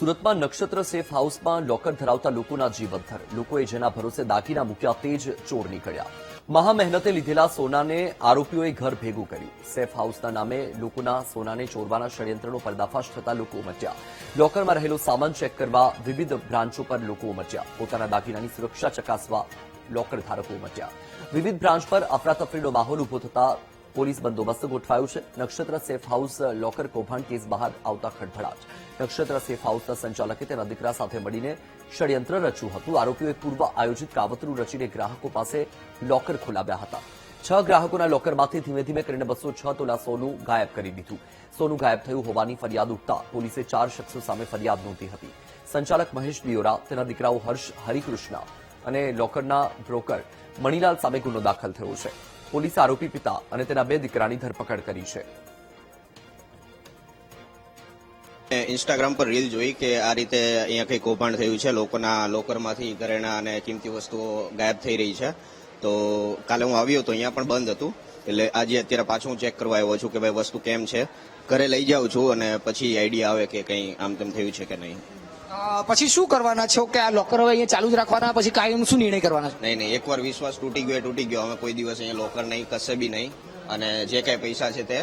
સુરતમાં નક્ષત્ર સેફ હાઉસમાં લોકર ધરાવતા લોકોના જીવ અદ્ધર. લોકોએ જેના ભરોસે દાગીના મૂક્યા તે જ ચોર નીકળ્યા. મહા મહેનતે લીધેલા સોનાને આરોપીઓએ ઘર ભેગું કર્યું. સેફ હાઉસના નામે લોકોના સોનાને ચોરવાના ષડયંત્રનો પર્દાફાશ થતા લોકો ઉમટ્યા. લોકરમાં રહેલો સામાન ચેક કરવા વિવિધ બ્રાન્ચો પર લોકો ઉમટ્યા. પોતાના દાગીનાની સુરક્ષા ચકાસવા લોકર ધારકો ઉમટ્યા. વિવિધ બ્રાન્ચ પર અફરાતફરીનો માહોલ ઉભો થતા પોલીસ બંદોબસ્ત ગોઠવાયો છે. નક્ષત્ર સેફ હાઉસ લોકર કૌભાંડ કેસ બહાર આવતા ખળભળાટ. નક્ષત્ર સેફ હાઉસના સંચાલકે તેના દીકરા સાથે મળીને ષડયંત્ર રચ્યું હતું. આરોપીઓએ પૂર્વ આયોજિત કાવતરું રચીને ગ્રાહકો પાસે લોકર ખોલાવ્યા હતા. 6 ગ્રાહકોના લોકરમાંથી ધીમે ધીમે કરીને 206 તોલા સોનું ગાયબ કરી દીધું. સોનું ગાયબ થયું હોવાની ફરિયાદ ઉઠતા પોલીસે 4 શખ્સો સામે ફરિયાદ નોંધી હતી. સંચાલક મહેશ દિયોરા, તેના દીકરાઓ હર્ષ હરિકૃષ્ણ અને લોકરના બ્રોકર મણીલાલ સામે ગુનો દાખલ થયો છે. પોલીસે આરોપી પિતા અને તેના 2 દીકરાની ધરપકડ કરી છે. ઇન્સ્ટાગ્રામ પર રીલ જોઈ કે આ રીતે અહીંયા કઈ કૌભાંડ થયું છે, લોકોના લોકરમાંથી ઘરેણા અને કિંમતી વસ્તુઓ ગાયબ થઈ રહી છે. તો કાલે હું આવ્યો તો અહીંયા પણ બંધ હતું, એટલે આજે અત્યારે પાછું હું ચેક કરવા આવ્યો છું કે ભાઈ વસ્તુ કેમ છે. ઘરે લઈ જાઉં છું અને પછી આઈડિયા આવે કે કંઈ આમ તેમ થયું છે કે નહીં. પછી શું કરવાના છો કે આ લોકર હવે અહીંયા ચાલુ જ રાખવાના, પછી કાયમ શું નિર્ણય કરવાના છે? નહીં, એકવાર વિશ્વાસ તૂટી ગયો. અમે કોઈ દિવસ અહીંયા લોકર નહીં, કશે બી નહીં, અને જે કાંઈ પૈસા છે તે